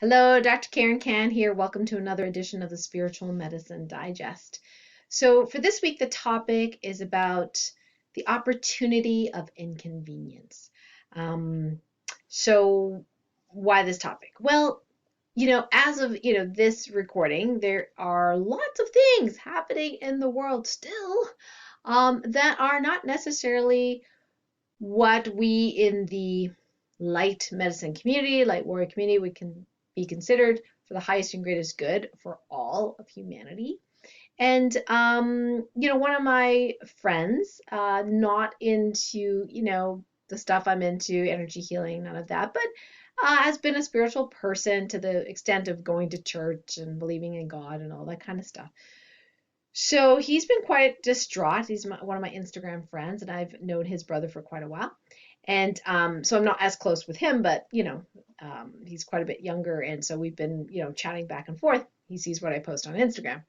Hello, Dr. Karen Can here. Welcome to another edition of the Spiritual Medicine Digest. So, for this week, the topic is about the opportunity of inconvenience. Um, so, why this topic? Well, as of this recording, there are lots of things happening in the world still that are not necessarily what we in the light medicine community, light warrior community, would be considered for the highest and greatest good for all of humanity. And one of my friends, not into, the stuff I'm into, energy healing, none of that, but has been a spiritual person to the extent of going to church and believing in God and all that kind of stuff. So he's been quite distraught. He's one of my Instagram friends, and I've known his brother for quite a while. And so I'm not as close with him, but he's quite a bit younger, and so we've been chatting back and forth. He sees what I post on Instagram,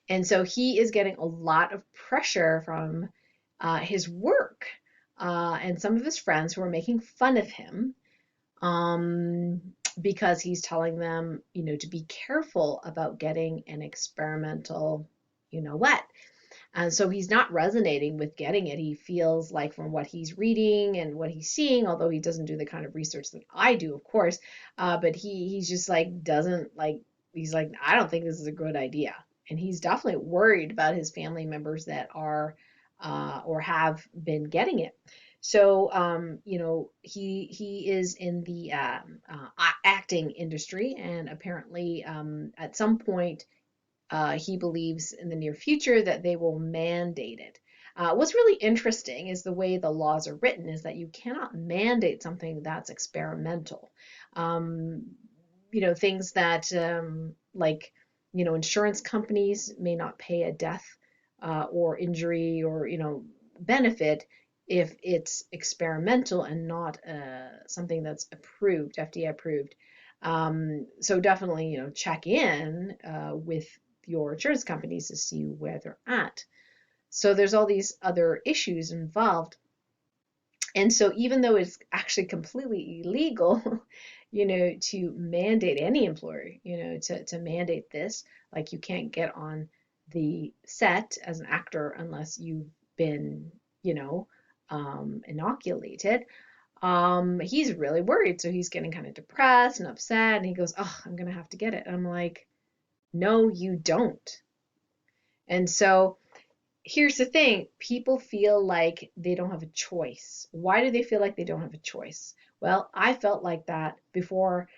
and so he is getting a lot of pressure from his work and some of his friends who are making fun of him because he's telling them, to be careful about getting an experimental, what. And so he's not resonating with getting it. He feels like from what he's reading and what he's seeing, although he doesn't do the kind of research that I do, of course, but he's just like doesn't like he's like, I don't think this is a good idea. And he's definitely worried about his family members that are or have been getting it. So he is in the acting industry, and apparently at some point he believes in the near future that they will mandate it. What's really interesting is the way the laws are written is that you cannot mandate something that's experimental. Um, things that like, insurance companies may not pay a death or injury or, benefit if it's experimental and not something that's approved, FDA approved. So definitely, check in with your insurance companies to see where they're at. So there's all these other issues involved. And so even though it's actually completely illegal, to mandate any employer, to mandate this, like you can't get on the set as an actor unless you've been, inoculated. He's really worried. So he's getting kind of depressed and upset. And he goes, oh, I'm going to have to get it. And I'm like, no, you don't. And so here's the thing, people feel like they don't have a choice. Why do they feel like they don't have a choice? Well, I felt like that before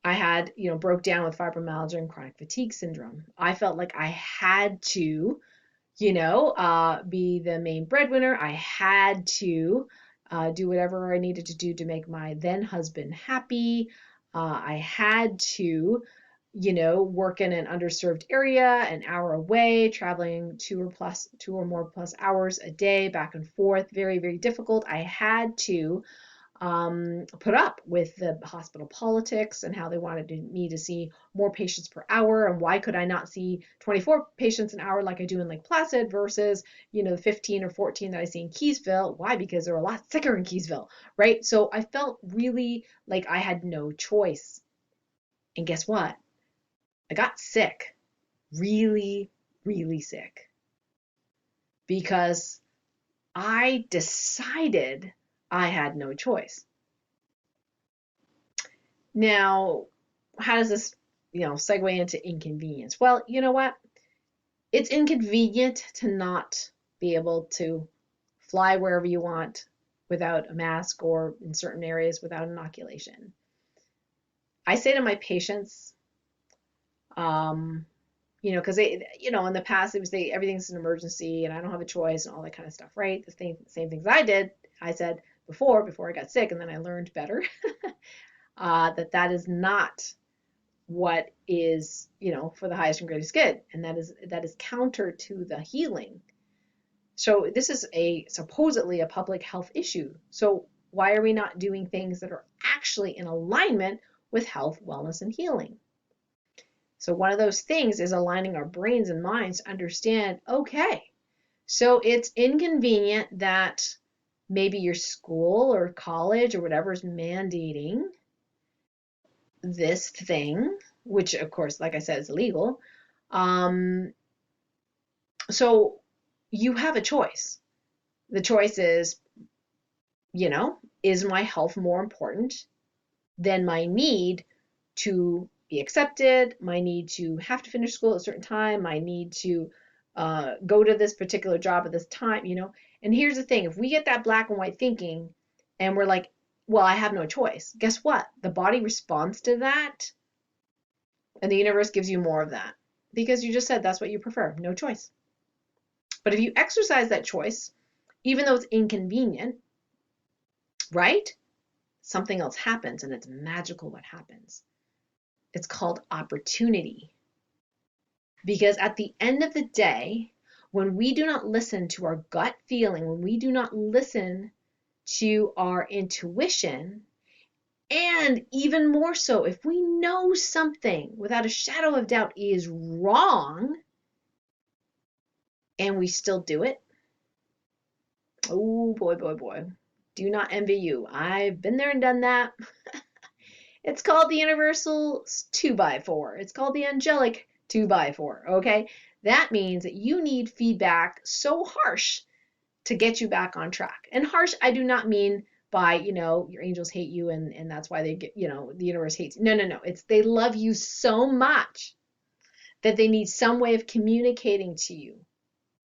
I had, broke down with fibromyalgia and chronic fatigue syndrome. I felt like I had to, be the main breadwinner. I had to do whatever I needed to do to make my then husband happy. I had to, work in an underserved area, an hour away, traveling two or more plus hours a day back and forth. Very, very difficult. I had to put up with the hospital politics and how they wanted me to see more patients per hour, and why could I not see 24 patients an hour like I do in Lake Placid versus, the 15 or 14 that I see in Keysville. Why? Because they're a lot sicker in Keysville, right? So I felt really like I had no choice. And guess what? I got sick, really, really sick, because I decided I had no choice. Now, how does this, segue into inconvenience? Well, you know what? It's inconvenient to not be able to fly wherever you want without a mask, or in certain areas without inoculation. I say to my patients, because they, in the past it was everything's an emergency and I don't have a choice and all that kind of stuff, right? The same things I did. I said before I got sick, and then I learned better that is not what is, for the highest and greatest good, and that is counter to the healing. So this is supposedly a public health issue. So why are we not doing things that are actually in alignment with health, wellness, and healing? So one of those things is aligning our brains and minds to understand, okay, so it's inconvenient that maybe your school or college or whatever is mandating this thing, which of course, like I said, is illegal. Um, so you have a choice. The choice is, is my health more important than my need to be accepted, my need to have to finish school at a certain time, my need to go to this particular job at this time. And here's the thing, if we get that black and white thinking and we're like, well, I have no choice, guess what? The body responds to that and the universe gives you more of that because you just said that's what you prefer, no choice. But if you exercise that choice, even though it's inconvenient, right? Something else happens and it's magical what happens. It's called opportunity. Because at the end of the day, when we do not listen to our gut feeling, when we do not listen to our intuition, and even more so, if we know something without a shadow of doubt is wrong and we still do it, oh boy, boy, boy, do not envy you. I've been there and done that. It's called the universal 2x4. It's called the angelic 2x4, okay? That means that you need feedback so harsh to get you back on track. And harsh, I do not mean by, your angels hate you and that's why they get, the universe hates you. No, no, no. It's they love you so much that they need some way of communicating to you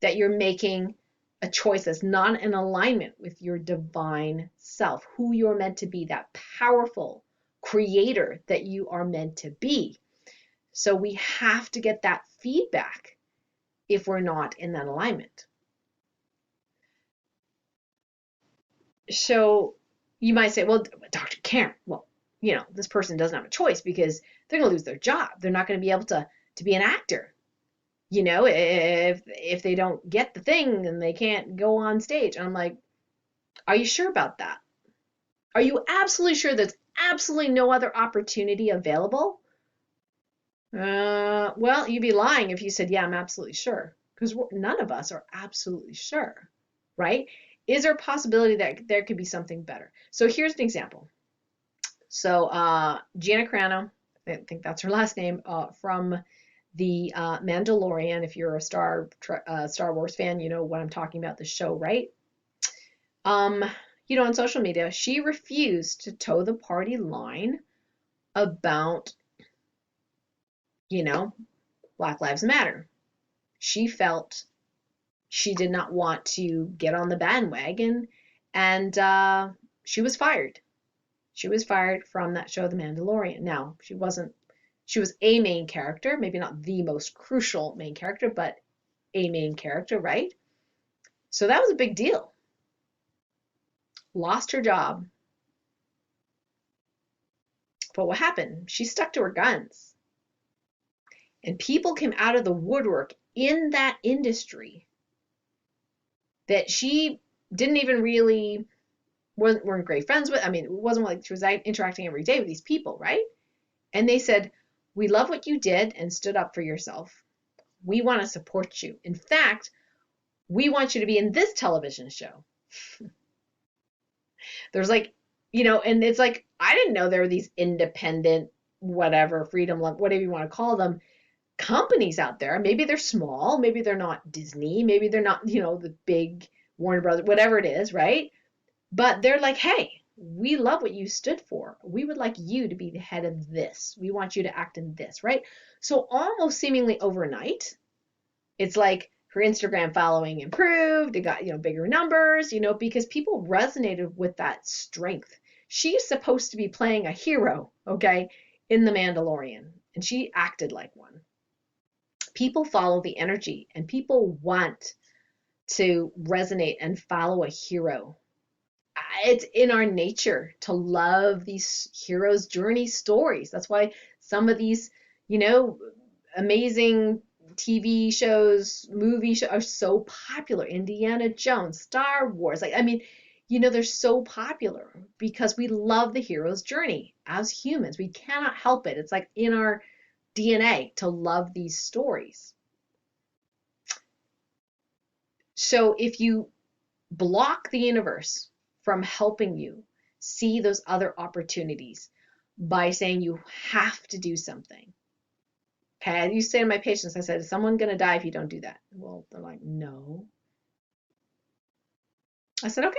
that you're making a choice that's not in alignment with your divine self, who you're meant to be, that powerful creator that you are meant to be. So we have to get that feedback if we're not in that alignment. So you might say, well, Dr. Karen, well, this person doesn't have a choice because they're going to lose their job. They're not going to be able to be an actor. If they don't get the thing and they can't go on stage. And I'm like, are you sure about that? Are you absolutely sure there's absolutely no other opportunity available? Well, you'd be lying if you said, yeah, I'm absolutely sure, because none of us are absolutely sure, right? Is there a possibility that there could be something better? So here's an example. So Gina Carano, I think that's her last name, from the Mandalorian. If you're a Star Wars fan, you know what I'm talking about, the show, right? On social media, she refused to toe the party line about, Black Lives Matter. She felt she did not want to get on the bandwagon, and she was fired. She was fired from that show, The Mandalorian. Now, she was a main character, maybe not the most crucial main character, but a main character, right? So that was a big deal. Lost her job. But what happened? She stuck to her guns. And people came out of the woodwork in that industry that she didn't even really weren't great friends with. I mean, it wasn't like she was interacting every day with these people, right? And they said, we love what you did and stood up for yourself. We want to support you. In fact, we want you to be in this television show. There's and it's like, I didn't know there were these independent, whatever, freedom, whatever you want to call them, companies out there. Maybe they're small, maybe they're not Disney, maybe they're not, the big Warner Brothers, whatever it is, right? But they're like, hey, we love what you stood for. We would like you to be the head of this. We want you to act in this, right? So almost seemingly overnight, it's like her Instagram following improved. It got, bigger numbers, because people resonated with that strength. She's supposed to be playing a hero, okay, in The Mandalorian, and she acted like one. People follow the energy, and people want to resonate and follow a hero. It's in our nature to love these heroes' journey stories. That's why some of these, amazing TV shows, movie shows are so popular. Indiana Jones, Star Wars. They're so popular because we love the hero's journey as humans. We cannot help it. It's like in our DNA to love these stories. So if you block the universe from helping you see those other opportunities, by saying you have to do something. Okay, I used to say to my patients, I said, is someone going to die if you don't do that? Well, they're like, no. I said, okay.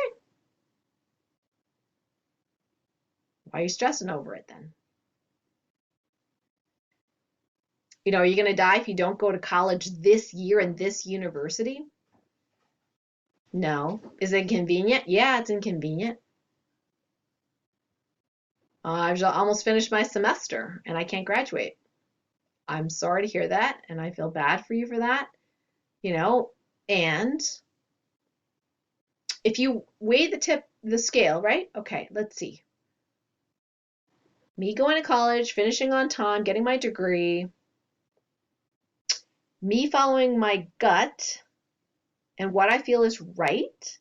Why are you stressing over it then? You know, are you going to die if you don't go to college this year in this university? No. Is it inconvenient? Yeah, it's inconvenient. I've almost finished my semester and I can't graduate. I'm sorry to hear that, and I feel bad for you for that, you know. And if you weigh the scale, right? Okay, let's see. Me going to college, finishing on time, getting my degree, me following my gut and what I feel is right,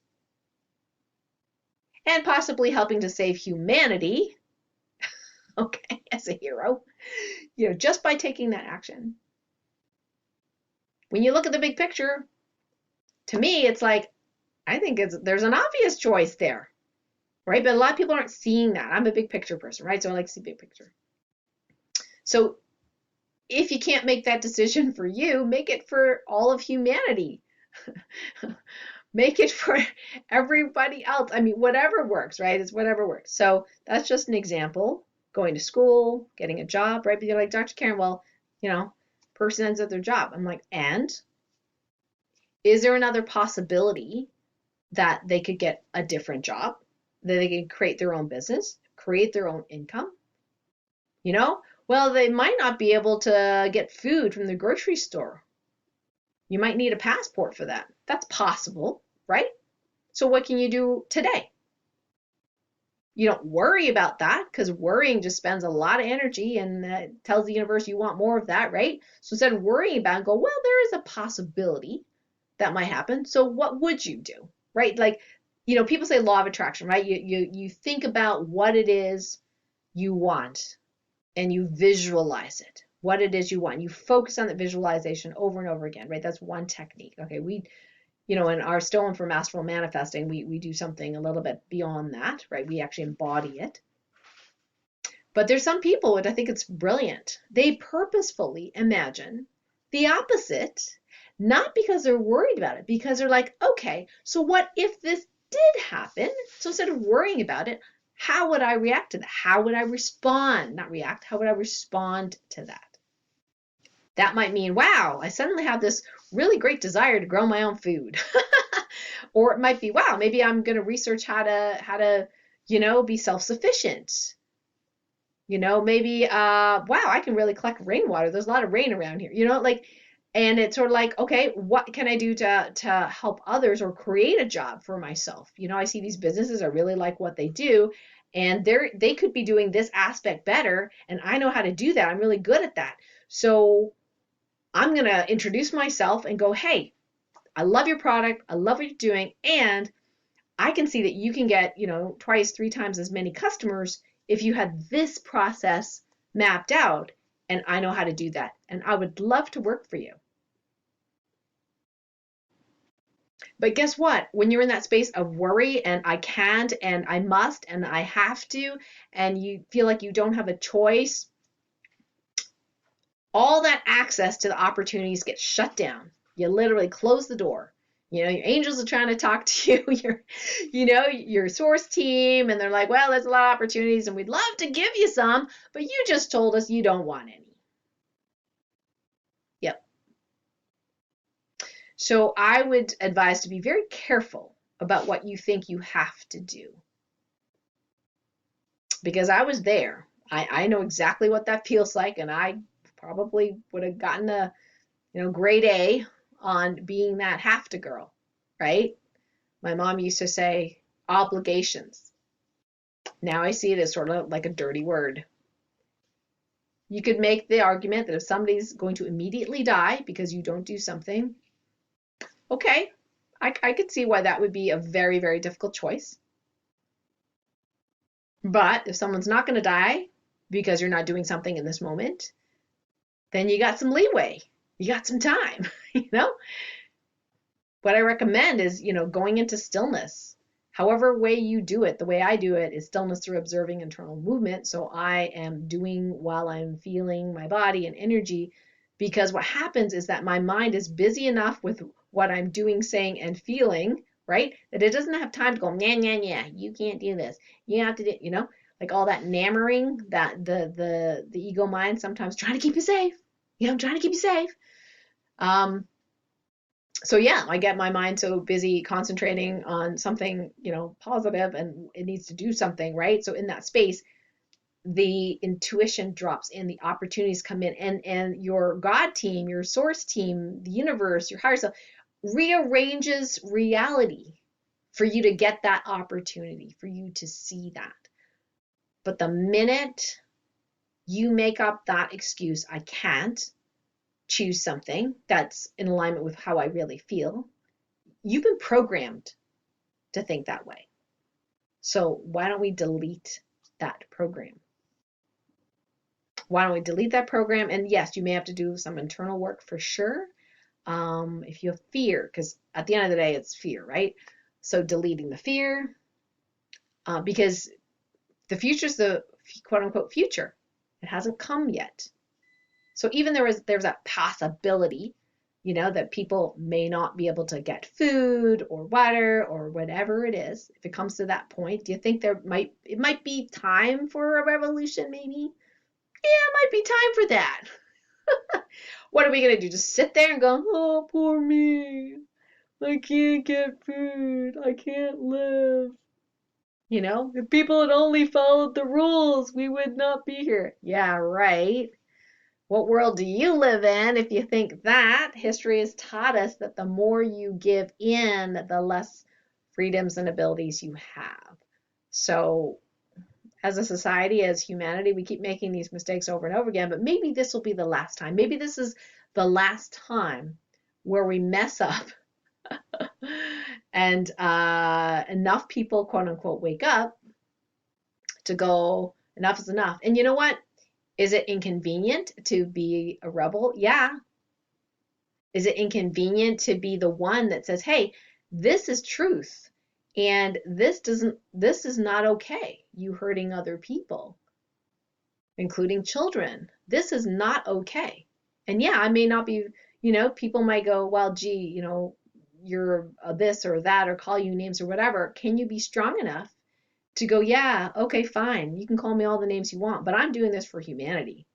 and possibly helping to save humanity, okay, as a hero, you know, just by taking that action. When you look at the big picture, to me, it's like, I think there's an obvious choice there, right? But a lot of people aren't seeing that. I'm a big picture person, right? So I like to see big picture. So if you can't make that decision for you, make it for all of humanity. Make it for everybody else. I mean, whatever works, right? It's whatever works. So that's just an example. Going to school, getting a job, right? But you're like, Dr. Karen, well, you know, person ends at their job. I'm like, and is there another possibility that they could get a different job, that they can create their own business, create their own income? You know, well, they might not be able to get food from the grocery store. You might need a passport for that. That's possible, right? So what can you do today? You don't worry about that, because worrying just spends a lot of energy and tells the universe you want more of that, right? So instead of worrying about it, go, well, there is a possibility that might happen. So what would you do, right? Like, you know, people say law of attraction, right? You think about what it is you want and you visualize it, what it is you want. You focus on the visualization over and over again, right? That's one technique. Okay, you know, in our Stolen for Masterful Manifesting, we do something a little bit beyond that, right? We actually embody it. But there's some people, and I think it's brilliant, they purposefully imagine the opposite, not because they're worried about it, because they're like, okay, so what if this did happen? So instead of worrying about it, how would I react to that? How would I respond? Not react, how would I respond to that? That might mean, wow, I suddenly have this really great desire to grow my own food. Or it might be, wow, maybe I'm going to research how to, you know, be self-sufficient. You know, maybe, wow, I can really collect rainwater. There's a lot of rain around here, you know, like, and it's sort of like, okay, what can I do to help others or create a job for myself? You know, I see these businesses, I really like what they do, and they could be doing this aspect better, and I know how to do that. I'm really good at that. So I'm going to introduce myself and go, hey, I love your product. I love what you're doing. And I can see that you can get, you know, twice, three times as many customers if you had this process mapped out. And I know how to do that. And I would love to work for you. But guess what? When you're in that space of worry and I can't and I must and I have to, and you feel like you don't have a choice, all that access to the opportunities gets shut down. You literally close the door. You know, your angels are trying to talk to you, your source team, and they're like, well, there's a lot of opportunities and we'd love to give you some, but you just told us you don't want any. Yep. So I would advise to be very careful about what you think you have to do. Because I was there. I know exactly what that feels like, and I probably would have gotten a, grade A on being that have to girl, right? My mom used to say obligations. Now I see it as sort of like a dirty word. You could make the argument that if somebody's going to immediately die because you don't do something, okay, I could see why that would be a very, very difficult choice. But if someone's not going to die because you're not doing something in this moment, then you got some leeway. You got some time, What I recommend is, going into stillness, However way you do it, the way I do it is stillness through observing internal movement. So I am doing while I'm feeling my body and energy, because what happens is that my mind is busy enough with what I'm doing, saying, and feeling, right? That it doesn't have time to go, yeah, you can't do this. You have to do, like all that nammering that the ego mind sometimes trying to keep you safe. I'm trying to keep you safe. So yeah, I get my mind so busy concentrating on something, positive, and it needs to do something, right? So in that space, the intuition drops in, the opportunities come in, and your God team, your source team, the universe, your higher self rearranges reality for you to get that opportunity, for you to see that. But the minute you make up that excuse, I can't choose something that's in alignment with how I really feel, you've been programmed to think that way. So why don't we delete that program? Why don't we delete that program? And yes, you may have to do some internal work for sure. If you have fear, because at the end of the day, it's fear, right? So deleting the fear, because the future is the quote unquote future. It hasn't come yet. So even there's that possibility, that people may not be able to get food or water or whatever it is. If it comes to that point, do you think it might be time for a revolution maybe? Yeah, it might be time for that. What are we going to do? Just sit there and go, oh, poor me. I can't get food. I can't live. If people had only followed the rules, we would not be here. Yeah, right. What world do you live in if you think that? History has taught us that the more you give in, the less freedoms and abilities you have. So as a society, as humanity, we keep making these mistakes over and over again, but maybe this will be the last time. Maybe this is the last time where we mess up and enough people, quote unquote, wake up to go, enough is enough. And you know what? Is it inconvenient to be a rebel? Yeah. Is it inconvenient to be the one that says, hey, this is truth and this is not okay, you hurting other people, including children. This is not okay. And yeah, I may not be, people might go, well, gee, you're this or that, or call you names or whatever. Can you be strong enough to go, yeah, okay, fine. You can call me all the names you want, but I'm doing this for humanity,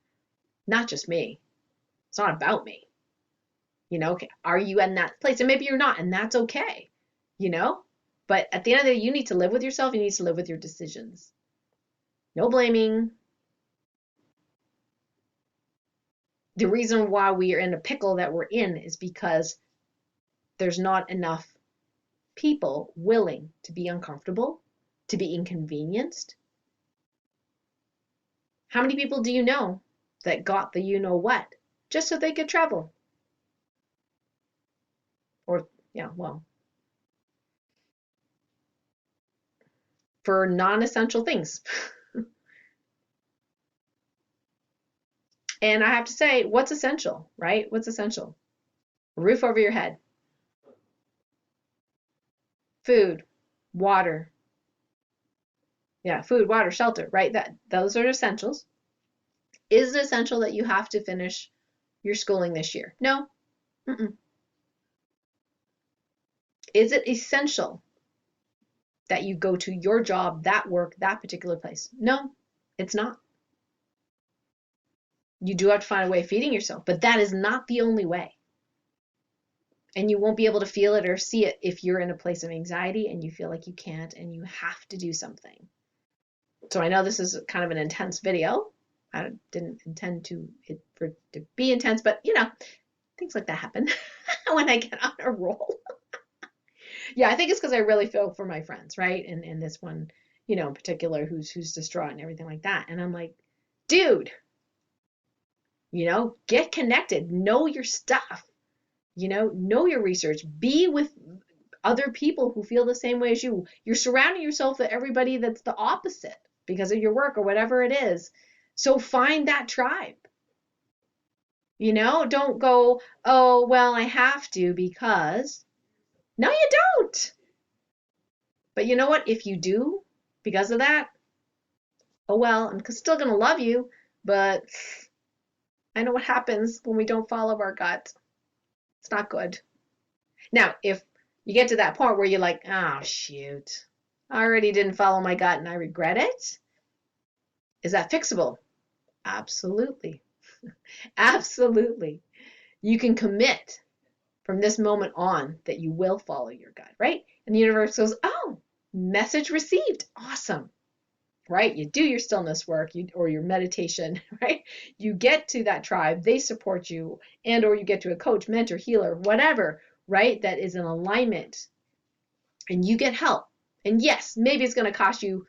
not just me. It's not about me. Okay, are you in that place? And maybe you're not, and that's okay, But at the end of the day, you need to live with yourself. You need to live with your decisions. No blaming. The reason why we are in a pickle that we're in is because there's not enough people willing to be uncomfortable, to be inconvenienced. How many people do you know that got the what just so they could travel? Or, well, for non-essential things. And I have to say, what's essential, right? What's essential? A roof over your head, food, water. Yeah, food, water, shelter, right? Those are essentials. Is it essential that you have to finish your schooling this year? No. Mm-mm. Is it essential that you go to your job, that work, that particular place? No, it's not. You do have to find a way of feeding yourself, but that is not the only way. And you won't be able to feel it or see it if you're in a place of anxiety and you feel like you can't and you have to do something. So I know this is kind of an intense video. I didn't intend for it to be intense, but things like that happen when I get on a roll. Yeah, I think it's because I really feel for my friends, right? And this one, in particular, who's distraught and everything like that. And I'm like, dude, get connected, know your stuff, know your research, be with other people who feel the same way as you. You're surrounding yourself with everybody that's the opposite because of your work or whatever it is. So find that tribe. Don't go, oh, well, I have to because. No, you don't. But you know what? If you do, because of that, oh well, I'm still going to love you, but I know what happens when we don't follow our gut. It's not good. Now, if you get to that point where you're like, oh, shoot, I already didn't follow my gut and I regret it, is that fixable? Absolutely. Absolutely. You can commit from this moment on that you will follow your gut, right? And the universe goes, oh, message received. Awesome. Right? You do your stillness work or your meditation, right? You get to that tribe, they support you, and or you get to a coach, mentor, healer, whatever, right? That is in alignment, and you get help. And yes, maybe it's going to cost you,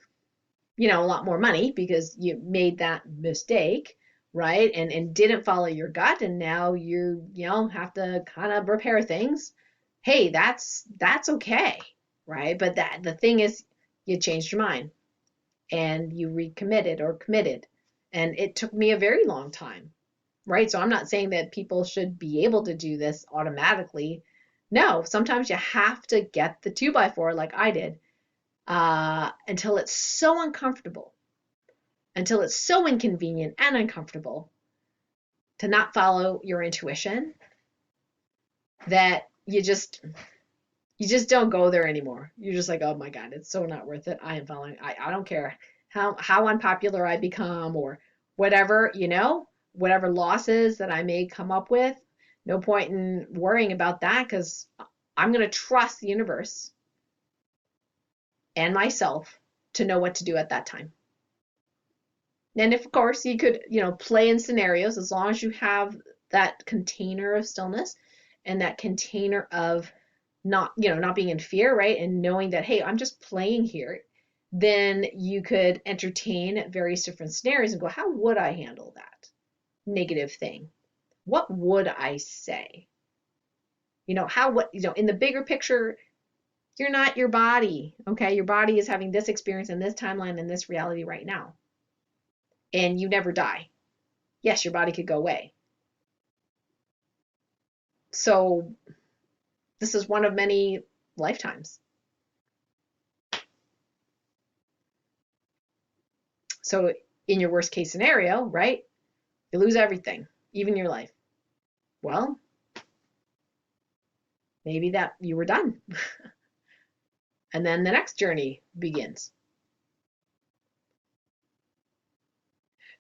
a lot more money because you made that mistake, right? And didn't follow your gut, and now have to kind of repair things. Hey, that's okay, right? But the thing is, you changed your mind and you recommitted or committed. And it took me a very long time, right? So I'm not saying that people should be able to do this automatically. No, sometimes you have to get the 2x4 like I did until it's so uncomfortable, until it's so inconvenient and uncomfortable to not follow your intuition that you just don't go there anymore. You're just like, oh my God, it's so not worth it. I am following. I don't care how unpopular I become or whatever, whatever losses that I may come up with. No point in worrying about that because I'm going to trust the universe and myself to know what to do at that time. And if, of course, you could, play in scenarios as long as you have that container of stillness and that container of not being in fear, right? And knowing that, hey, I'm just playing here, then you could entertain various different scenarios and go, how would I handle that negative thing? What would I say? In the bigger picture, you're not your body, okay? Your body is having this experience in this timeline and this reality right now. And you never die. Yes, your body could go away. So this is one of many lifetimes. So in your worst case scenario, right, you lose everything, even your life. Well, maybe that you were done. And then the next journey begins.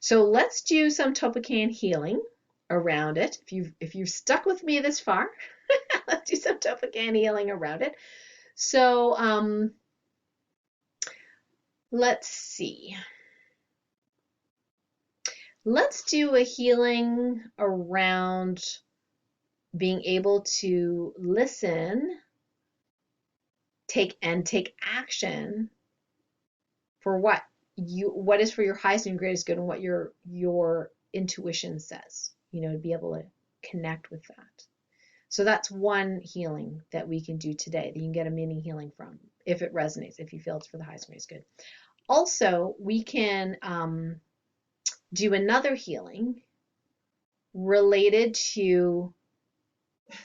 So let's do some TOLPAKAN healing around it. If you've stuck with me this far, let's do some TOLPAKAN healing around it. So let's see. Let's do a healing around being able to listen, take action for what is for your highest and greatest good and what your intuition says, to be able to connect with that. So that's one healing that we can do today that you can get a mini healing from if it resonates, if you feel it's for the highest and greatest good. Also, we can do another healing related to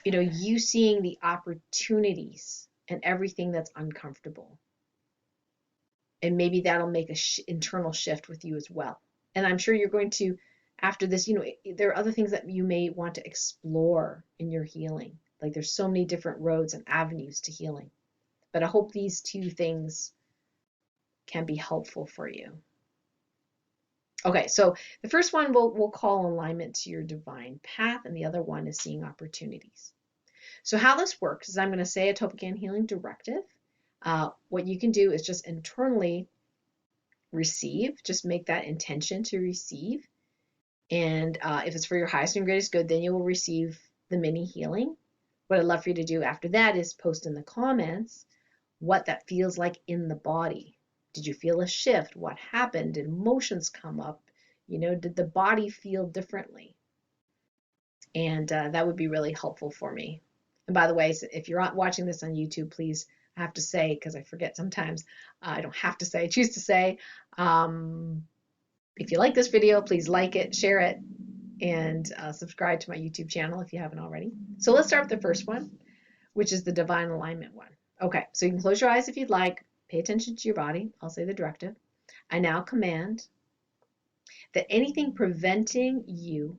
you seeing the opportunities and everything that's uncomfortable. And maybe that'll make an internal shift with you as well. And I'm sure you're going to, after this, there are other things that you may want to explore in your healing. Like there's so many different roads and avenues to healing. But I hope these two things can be helpful for you. Okay, so the first one we'll call alignment to your divine path, and the other one is seeing opportunities. So how this works is I'm going to say a TOLPAKAN Healing Directive. What you can do is just internally receive, just make that intention to receive. And if it's for your highest and greatest good, then you will receive the mini healing. What I'd love for you to do after that is post in the comments what that feels like in the body. Did you feel a shift? What happened? Did emotions come up? Did the body feel differently? And that would be really helpful for me. And by the way, if you're watching this on YouTube, please, I have to say, because I forget sometimes, I don't have to say, I choose to say, if you like this video, please like it, share it, and subscribe to my YouTube channel if you haven't already. So let's start with the first one, which is the divine alignment one. Okay, so you can close your eyes if you'd like. pay attention to your body. I'll say the directive. I now command that anything preventing you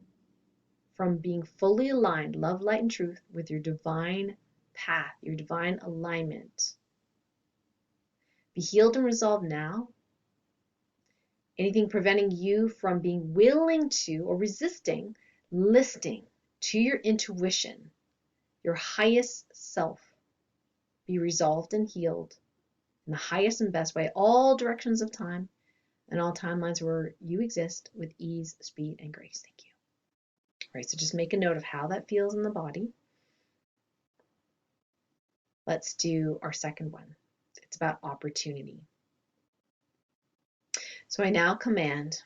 from being fully aligned, love, light, and truth with your divine path, your divine alignment, be healed and resolved now. Anything preventing you from being willing to or resisting listening to your intuition, your highest self, be resolved and healed in the highest and best way, all directions of time and all timelines where you exist with ease, speed, and grace. Thank you. All right, so just make a note of how that feels in the body. Let's do our second one. It's about opportunity. So I now command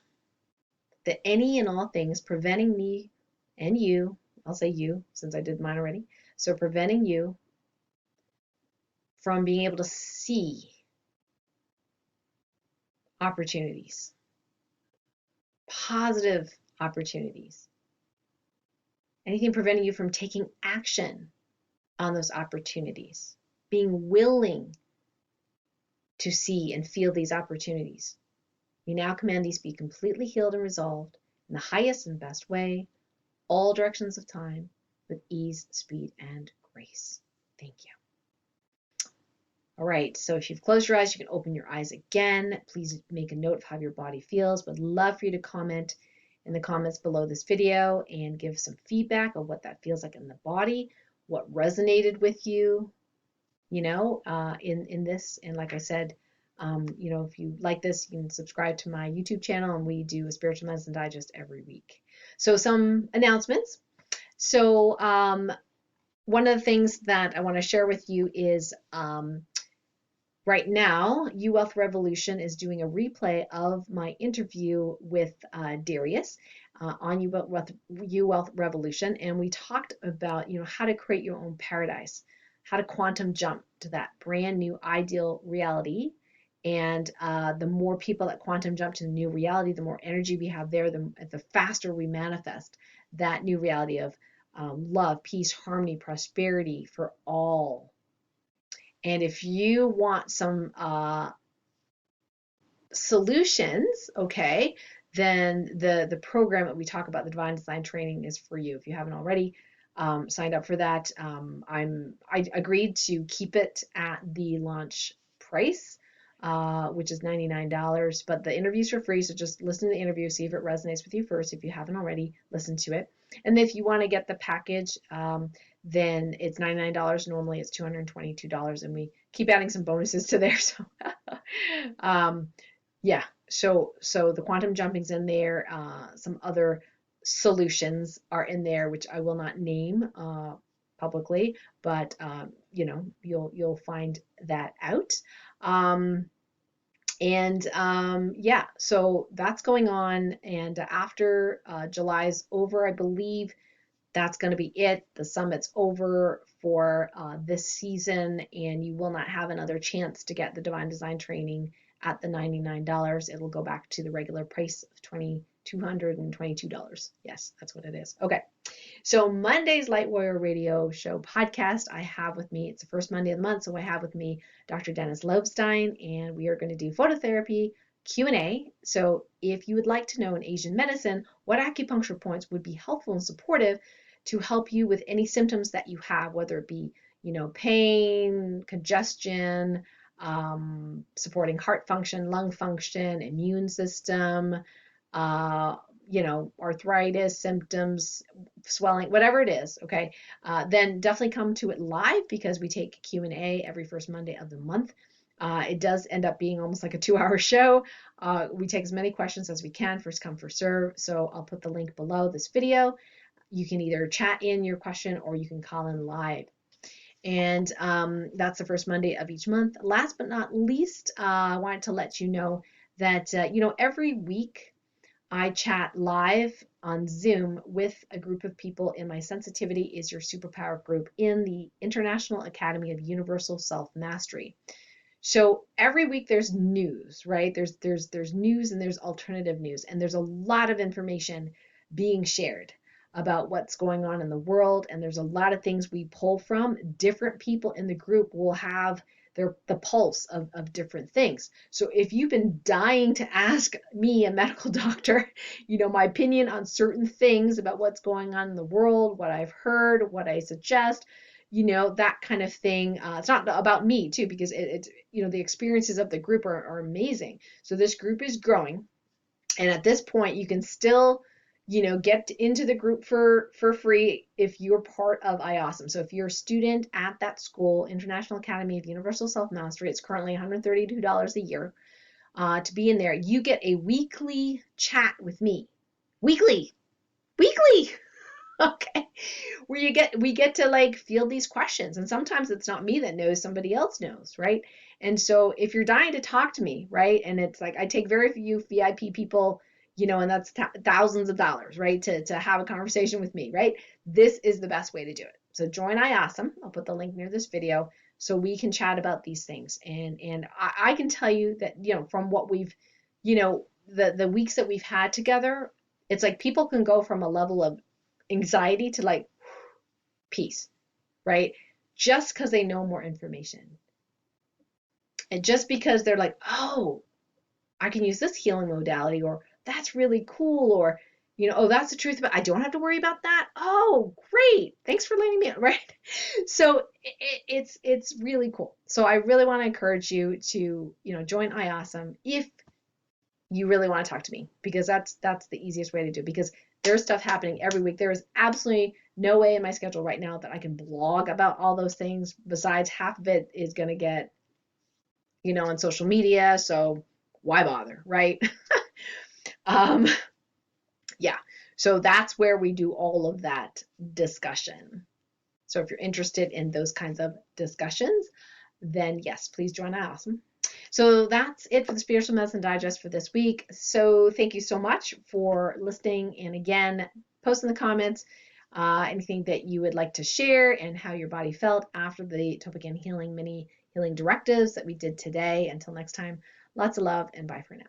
that any and all things preventing me and you, I'll say you since I did mine already, so preventing you from being able to see opportunities, positive opportunities, anything preventing you from taking action on those opportunities, being willing to see and feel these opportunities. We now command these be completely healed and resolved in the highest and best way, all directions of time, with ease, speed, and grace. Thank you. All right, so if you've closed your eyes, you can open your eyes again. Please make a note of how your body feels. Would love for you to comment in the comments below this video and give some feedback of what that feels like in the body, what resonated with you, in this. And like I said, if you like this, you can subscribe to my YouTube channel, and we do a spiritual medicine digest every week. So some announcements. So one of the things that I want to share with you is right now, UWealth Revolution is doing a replay of my interview with Darius on UWealth Revolution, and we talked about how to create your own paradise, how to quantum jump to that brand new ideal reality. And the more people that quantum jump to the new reality, the more energy we have there, the faster we manifest that new reality of love, peace, harmony, prosperity for all. And if you want some solutions, okay, then the program that we talk about, the Divine Design Training, is for you. If you haven't already signed up for that, I agreed to keep it at the launch price, which is $99, but the interviews are free, so just listen to the interview, see if it resonates with you first, if you haven't already listened to it. And if you want to get the package, then it's $99. Normally it's $222, and we keep adding some bonuses to there. So yeah, so the quantum jumping's in there. Some other solutions are in there, which I will not name publicly, but you'll find that out. Yeah, so that's going on, and after July's over, I believe that's going to be it. The summit's over for this season, and you will not have another chance to get the Divine Design Training at the $99. It'll go back to the regular price of $222. Yes, that's what it is. Okay. So Monday's Light Warrior Radio Show podcast I have with me, it's the first Monday of the month, so I have with me Dr. Dennis Lobstein, and we are going to do phototherapy Q&A. So if you would like to know in Asian medicine what acupuncture points would be helpful and supportive to help you with any symptoms that you have, whether it be, pain, congestion, supporting heart function, lung function, immune system, arthritis symptoms, swelling, whatever it is, okay, then definitely come to it live, because we take Q&A every first Monday of the month. It does end up being almost like a 2-hour show. We take as many questions as we can, first come, first serve. So I'll put the link below this video. You can either chat in your question or you can call in live. And that's the first Monday of each month. Last but not least, I wanted to let you know that, every week I chat live on Zoom with a group of people in my Sensitivity is Your Superpower group in the International Academy of Universal Self-Mastery. So every week there's news, right? There's news and there's alternative news, and there's a lot of information being shared about what's going on in the world, and there's a lot of things we pull from. Different people in the group will have they're the pulse of different things. So if you've been dying to ask me, a medical doctor, my opinion on certain things about what's going on in the world, what I've heard, what I suggest, that kind of thing. It's not about me too, because it's, the experiences of the group are amazing. So this group is growing. And at this point, you can still, get into the group for free if you're part of IAWESOME. So if you're a student at that school, International Academy of Universal Self-Mastery, it's currently $132 a year to be in there. You get a weekly chat with me. Weekly. Okay. Where we get to like field these questions. And sometimes it's not me that knows, somebody else knows, right? And so if you're dying to talk to me, right? And it's like, I take very few VIP people, and that's thousands of dollars, right? To have a conversation with me, right? This is the best way to do it. So join IAWESOME. I'll put the link near this video so we can chat about these things. And I can tell you that, from what we've, the weeks that we've had together, it's like people can go from a level of anxiety to like peace, right? Just because they know more information. And just because they're like, oh, I can use this healing modality, or that's really cool, or, oh, that's the truth about, I don't have to worry about that. Oh, great. Thanks for letting me know, right? So it's really cool. So I really want to encourage you to, join IAWESOME if you really want to talk to me, because that's the easiest way to do it, because there's stuff happening every week. There is absolutely no way in my schedule right now that I can blog about all those things. Besides, half of it is going to get, on social media. So why bother, right? Yeah. So that's where we do all of that discussion. So if you're interested in those kinds of discussions, then yes, please join IAWESOME. So that's it for the Spiritual Medicine Digest for this week. So thank you so much for listening. And again, post in the comments anything that you would like to share and how your body felt after the TOLPAKAN Healing Mini Healing Directives that we did today. Until next time, lots of love and bye for now.